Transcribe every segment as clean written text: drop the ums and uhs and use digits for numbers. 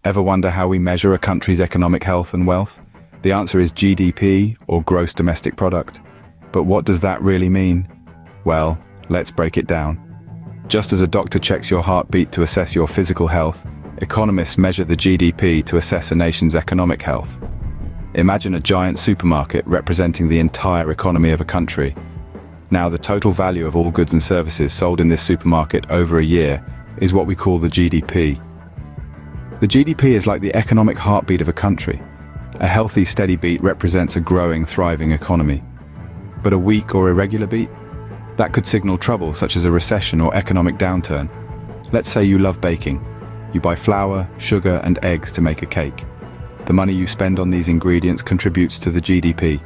Ever wonder how we measure a country's economic health and wealth? The answer is GDP, or gross domestic product. But what does that really mean? Well, let's break it down. Just as a doctor checks your heartbeat to assess your physical health, economists measure the GDP to assess a nation's economic health. Imagine a giant supermarket representing the entire economy of a country. Now, the total value of all goods and services sold in this supermarket over a year is what we call the GDP. The GDP is like the economic heartbeat of a country. A healthy, steady beat represents a growing, thriving economy. But a weak or irregular beat? That could signal trouble, such as a recession or economic downturn. Let's say you love baking. You buy flour, sugar, and eggs to make a cake. The money you spend on these ingredients contributes to the GDP.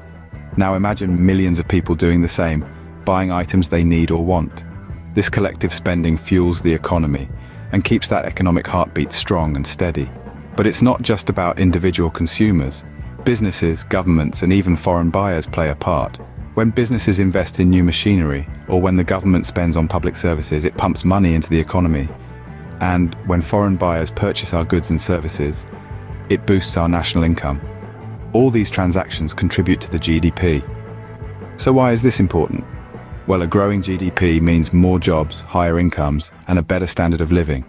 Now imagine millions of people doing the same, buying items they need or want. This collective spending fuels the economy and keeps that economic heartbeat strong and steady. But it's not just about individual consumers. Businesses, governments, and even foreign buyers play a part. When businesses invest in new machinery, or when the government spends on public services, it pumps money into the economy. And when foreign buyers purchase our goods and services, it boosts our national income. All these transactions contribute to the GDP. So why is this important? Well, a growing GDP means more jobs, higher incomes, and a better standard of living.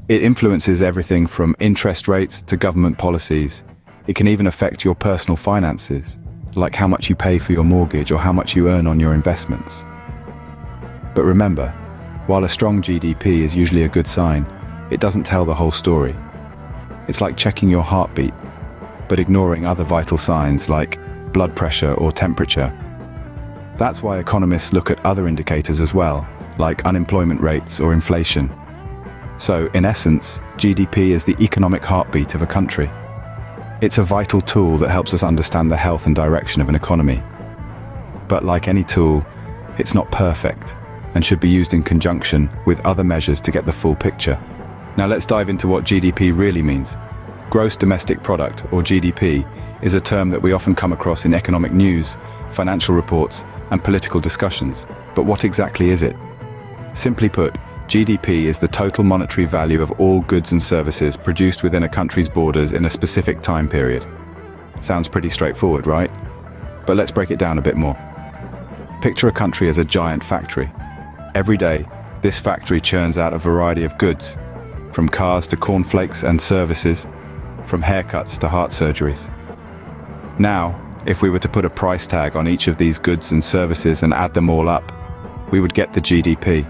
It influences everything from interest rates to government policies. It can even affect your personal finances, like how much you pay for your mortgage or how much you earn on your investments. But remember, while a strong GDP is usually a good sign, it doesn't tell the whole story. It's like checking your heartbeat, but ignoring other vital signs like blood pressure or temperature. That's why economists look at other indicators as well, like unemployment rates or inflation. So, in essence, GDP is the economic heartbeat of a country. It's a vital tool that helps us understand the health and direction of an economy. But like any tool, it's not perfect and should be used in conjunction with other measures to get the full picture. Now let's dive into what GDP really means. Gross domestic product, or GDP, is a term that we often come across in economic news, financial reports, and political discussions. But what exactly is it? Simply put, GDP is the total monetary value of all goods and services produced within a country's borders in a specific time period. Sounds pretty straightforward, right? But let's break it down a bit more. Picture a country as a giant factory. Every day, this factory churns out a variety of goods, from cars to cornflakes and services, from haircuts to heart surgeries. Now, if we were to put a price tag on each of these goods and services and add them all up, we would get the GDP.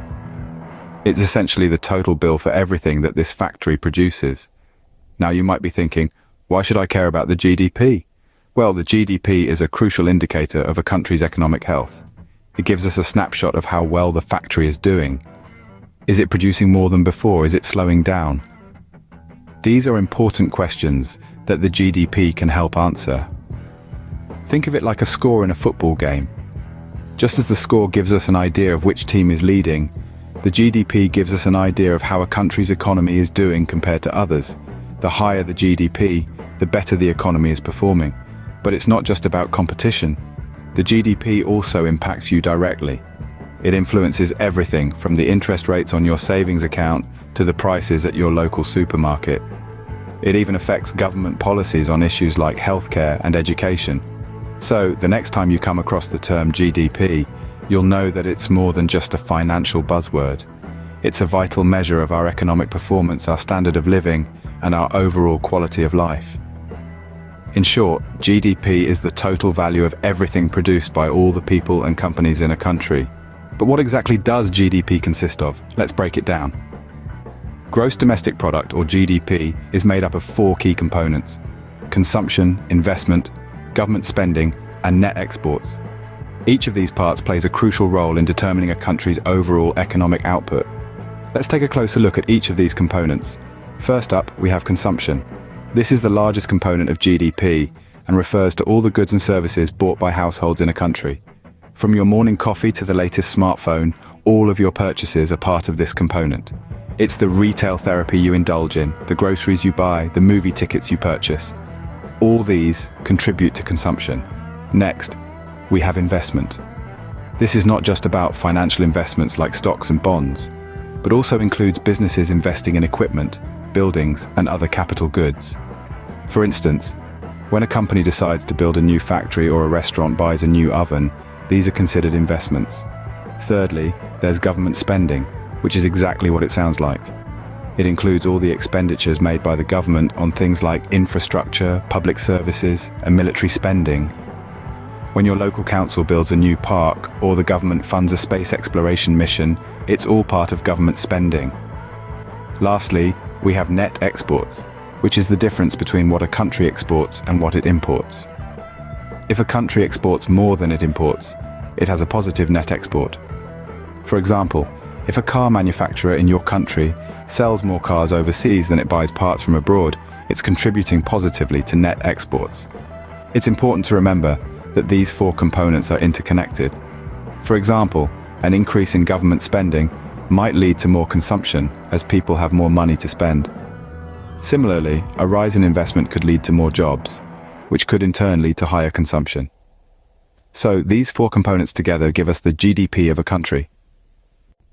It's essentially the total bill for everything that this factory produces. Now you might be thinking, why should I care about the GDP? Well, the GDP is a crucial indicator of a country's economic health. It gives us a snapshot of how well the factory is doing. Is it producing more than before? Is it slowing down? These are important questions that the GDP can help answer. Think of it like a score in a football game. Just as the score gives us an idea of which team is leading, the GDP gives us an idea of how a country's economy is doing compared to others. The higher the GDP, the better the economy is performing. But it's not just about competition. The GDP also impacts you directly. It influences everything from the interest rates on your savings account to the prices at your local supermarket. It even affects government policies on issues like healthcare and education. So, the next time you come across the term GDP, you'll know that it's more than just a financial buzzword. It's a vital measure of our economic performance, our standard of living, and our overall quality of life. In short, GDP is the total value of everything produced by all the people and companies in a country. But what exactly does GDP consist of? Let's break it down. Gross domestic product, or GDP, is made up of 4 key components: consumption, investment, government spending, and net exports. Each of these parts plays a crucial role in determining a country's overall economic output. Let's take a closer look at each of these components. First up, we have consumption. This is the largest component of GDP and refers to all the goods and services bought by households in a country. From your morning coffee to the latest smartphone, all of your purchases are part of this component. It's the retail therapy you indulge in, the groceries you buy, the movie tickets you purchase. All these contribute to consumption. Next, we have investment. This is not just about financial investments like stocks and bonds, but also includes businesses investing in equipment, buildings, and other capital goods. For instance, when a company decides to build a new factory or a restaurant buys a new oven, these are considered investments. Thirdly, there's government spending, which is exactly what it sounds like. It includes all the expenditures made by the government on things like infrastructure, public services, and military spending. When your local council builds a new park or the government funds a space exploration mission, it's all part of government spending. Lastly, we have net exports, which is the difference between what a country exports and what it imports. If a country exports more than it imports, it has a positive net export. For example, if a car manufacturer in your country sells more cars overseas than it buys parts from abroad, it's contributing positively to net exports. It's important to remember that these four components are interconnected. For example, an increase in government spending might lead to more consumption as people have more money to spend. Similarly, a rise in investment could lead to more jobs, which could in turn lead to higher consumption. So these four components together give us the GDP of a country.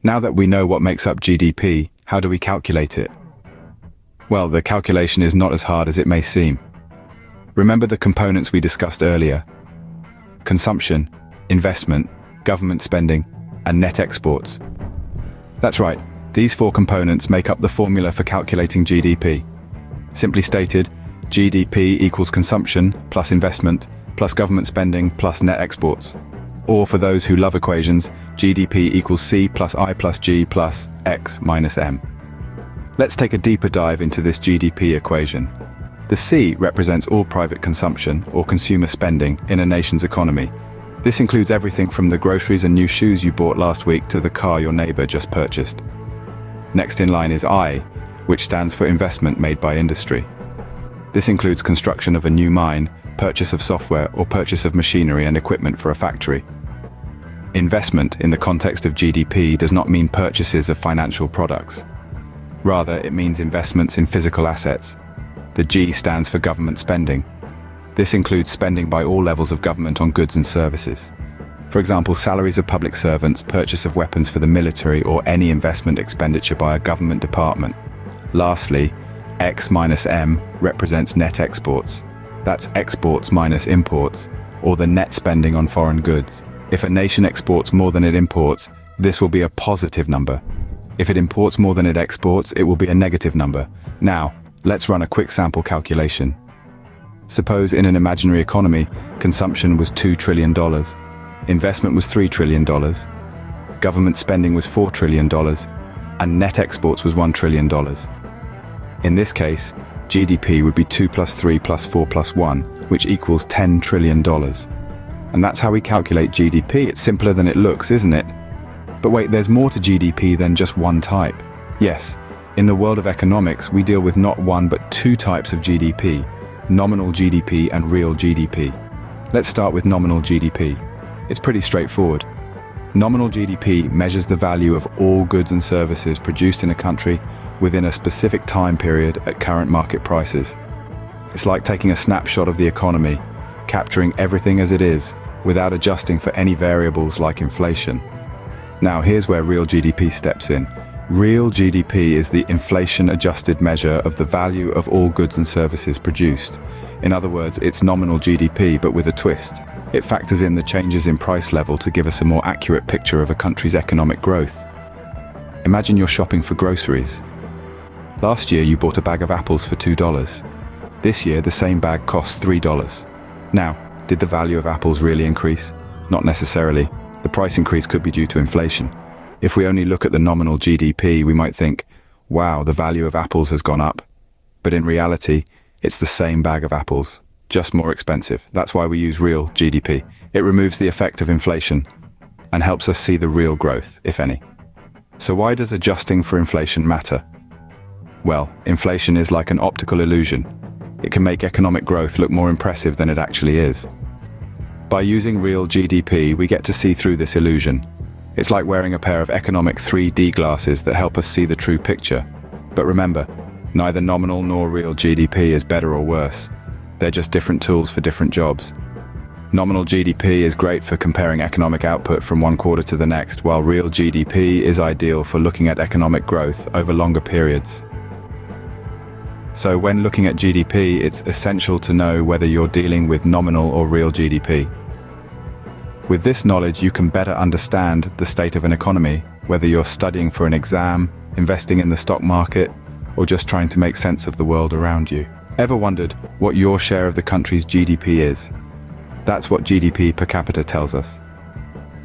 Now that we know what makes up GDP, how do we calculate it? Well, the calculation is not as hard as it may seem. Remember the components we discussed earlier: consumption, investment, government spending, and net exports. That's right, these four components make up the formula for calculating GDP. Simply stated, GDP equals consumption plus investment plus government spending plus net exports. Or for those who love equations, GDP equals C plus I plus G plus X minus M. Let's take a deeper dive into this GDP equation. The C represents all private consumption or consumer spending in a nation's economy. This includes everything from the groceries and new shoes you bought last week to the car your neighbor just purchased. Next in line is I, which stands for investment made by industry. This includes construction of a new mine, purchase of software, or purchase of machinery and equipment for a factory. Investment in the context of GDP does not mean purchases of financial products. Rather, it means investments in physical assets. The G stands for government spending. This includes spending by all levels of government on goods and services. For example, salaries of public servants, purchase of weapons for the military, or any investment expenditure by a government department. Lastly, X minus M represents net exports. That's exports minus imports, or the net spending on foreign goods. If a nation exports more than it imports, this will be a positive number. If it imports more than it exports, it will be a negative number. Now, let's run a quick sample calculation. Suppose in an imaginary economy, consumption was $2 trillion, investment was $3 trillion, government spending was $4 trillion, and net exports was $1 trillion. In this case, GDP would be 2 plus 3 plus 4 plus 1, which equals $10 trillion. And that's how we calculate GDP. It's simpler than it looks, isn't it? But wait, there's more to GDP than just one type. Yes, in the world of economics, we deal with not one but two types of GDP, nominal GDP and real GDP. Let's start with nominal GDP. It's pretty straightforward. Nominal GDP measures the value of all goods and services produced in a country within a specific time period at current market prices. It's like taking a snapshot of the economy, capturing everything as it is, without adjusting for any variables like inflation. Now here's where real GDP steps in. Real GDP is the inflation-adjusted measure of the value of all goods and services produced. In other words, it's nominal GDP, but with a twist. It factors in the changes in price level to give us a more accurate picture of a country's economic growth. Imagine you're shopping for groceries. Last year you bought a bag of apples for $2. This year the same bag costs $3. Now, did the value of apples really increase? Not necessarily. The price increase could be due to inflation. If we only look at the nominal GDP, we might think, wow, the value of apples has gone up. But in reality, it's the same bag of apples, just more expensive. That's why we use real GDP. It removes the effect of inflation and helps us see the real growth, if any. So why does adjusting for inflation matter? Well, inflation is like an optical illusion. It can make economic growth look more impressive than it actually is. By using real GDP, we get to see through this illusion. It's like wearing a pair of economic 3D glasses that help us see the true picture. But remember, neither nominal nor real GDP is better or worse. They're just different tools for different jobs. Nominal GDP is great for comparing economic output from one quarter to the next, while real GDP is ideal for looking at economic growth over longer periods. So when looking at GDP, it's essential to know whether you're dealing with nominal or real GDP. With this knowledge, you can better understand the state of an economy, whether you're studying for an exam, investing in the stock market, or just trying to make sense of the world around you. Ever wondered what your share of the country's GDP is? That's what GDP per capita tells us.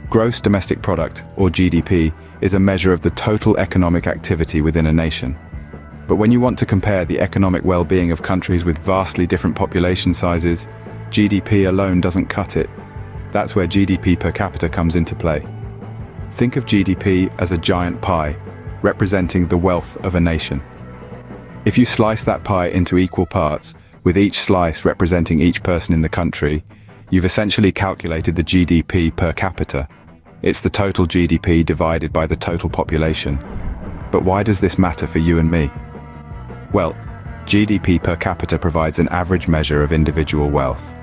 Gross domestic product, or GDP, is a measure of the total economic activity within a nation. But when you want to compare the economic well-being of countries with vastly different population sizes, GDP alone doesn't cut it. That's where GDP per capita comes into play. Think of GDP as a giant pie, representing the wealth of a nation. If you slice that pie into equal parts, with each slice representing each person in the country, you've essentially calculated the GDP per capita. It's the total GDP divided by the total population. But why does this matter for you and me? Well, GDP per capita provides an average measure of individual wealth.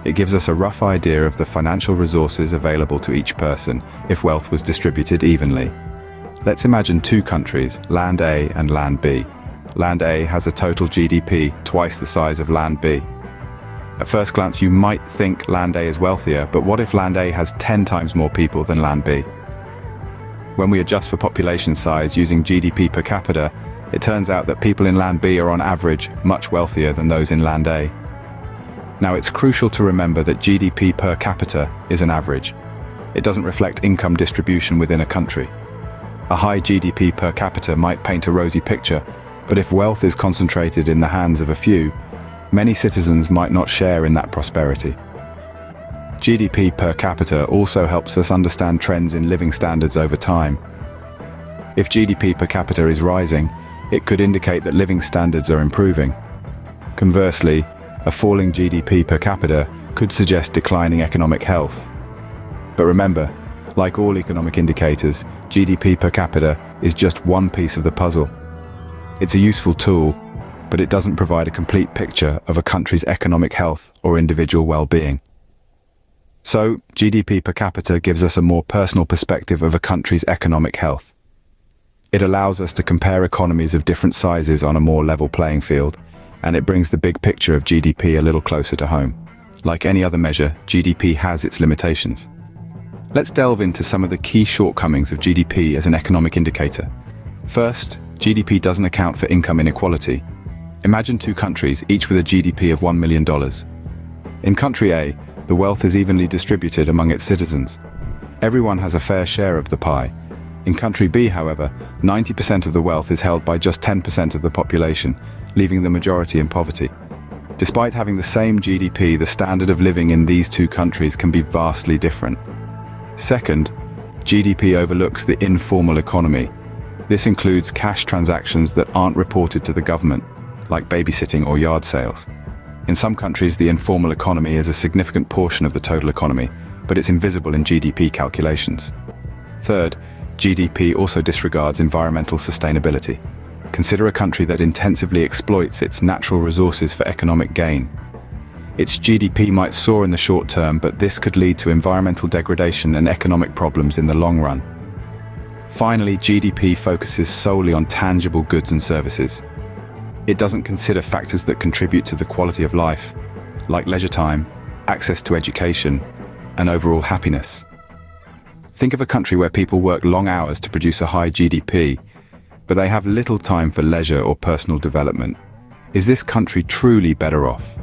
It gives us a rough idea of the financial resources available to each person if wealth was distributed evenly. Let's imagine two countries, Land A and Land B. Land A has a total GDP twice the size of Land B. At first glance, you might think Land A is wealthier, but what if Land A has 10 times more people than Land B? When we adjust for population size using GDP per capita, it turns out that people in Land B are on average much wealthier than those in Land A. Now, it's crucial to remember that GDP per capita is an average. It doesn't reflect income distribution within a country. A high GDP per capita might paint a rosy picture, but if wealth is concentrated in the hands of a few, many citizens might not share in that prosperity. GDP per capita also helps us understand trends in living standards over time. If GDP per capita is rising, it could indicate that living standards are improving. Conversely, a falling GDP per capita could suggest declining economic health. But remember, like all economic indicators, GDP per capita is just one piece of the puzzle. It's a useful tool, but it doesn't provide a complete picture of a country's economic health or individual well-being. So, GDP per capita gives us a more personal perspective of a country's economic health. It allows us to compare economies of different sizes on a more level playing field, and it brings the big picture of GDP a little closer to home. Like any other measure, GDP has its limitations. Let's delve into some of the key shortcomings of GDP as an economic indicator. First, GDP doesn't account for income inequality. Imagine two countries, each with a GDP of $1 million. In country A, the wealth is evenly distributed among its citizens. Everyone has a fair share of the pie. In country B, however, 90% of the wealth is held by just 10% of the population, leaving the majority in poverty. Despite having the same GDP, the standard of living in these two countries can be vastly different. Second, GDP overlooks the informal economy. This includes cash transactions that aren't reported to the government, like babysitting or yard sales. In some countries, the informal economy is a significant portion of the total economy, but it's invisible in GDP calculations. Third, GDP also disregards environmental sustainability. Consider a country that intensively exploits its natural resources for economic gain. Its GDP might soar in the short term, but this could lead to environmental degradation and economic problems in the long run. Finally, GDP focuses solely on tangible goods and services. It doesn't consider factors that contribute to the quality of life, like leisure time, access to education, and overall happiness. Think of a country where people work long hours to produce a high GDP, but they have little time for leisure or personal development. Is this country truly better off?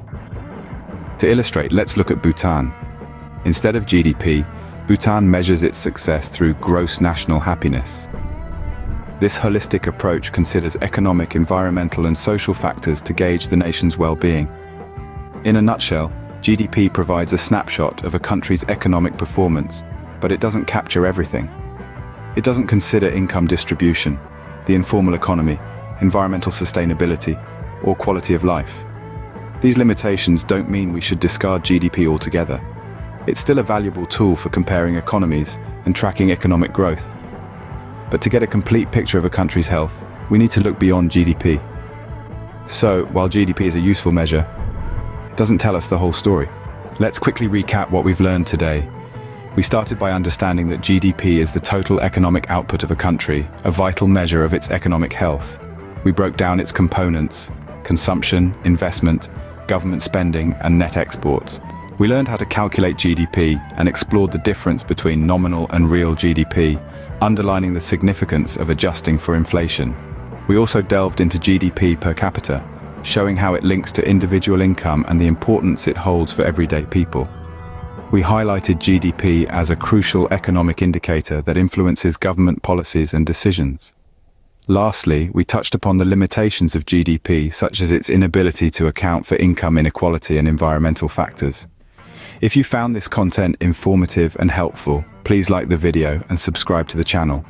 To illustrate, let's look at Bhutan. Instead of GDP, Bhutan measures its success through gross national happiness. This holistic approach considers economic, environmental, and social factors to gauge the nation's well-being. In a nutshell, GDP provides a snapshot of a country's economic performance, but it doesn't capture everything. It doesn't consider income distribution, the informal economy, environmental sustainability, or quality of life. These limitations don't mean we should discard GDP altogether. It's still a valuable tool for comparing economies and tracking economic growth. But to get a complete picture of a country's health, we need to look beyond GDP. So, while GDP is a useful measure, it doesn't tell us the whole story. Let's quickly recap what we've learned today. We started by understanding that GDP is the total economic output of a country, a vital measure of its economic health. We broke down its components, consumption, investment, government spending, and net exports. We learned how to calculate GDP and explored the difference between nominal and real GDP, underlining the significance of adjusting for inflation. We also delved into GDP per capita, showing how it links to individual income and the importance it holds for everyday people. We highlighted GDP as a crucial economic indicator that influences government policies and decisions. Lastly, we touched upon the limitations of GDP, such as its inability to account for income inequality and environmental factors. If you found this content informative and helpful, please like the video and subscribe to the channel.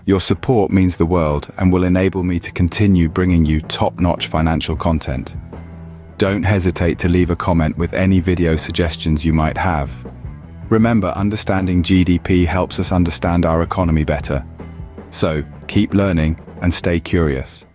Your support means the world and will enable me to continue bringing you top-notch financial content. Don't hesitate to leave a comment with any video suggestions you might have. Remember, understanding GDP helps us understand our economy better. So, keep learning and stay curious.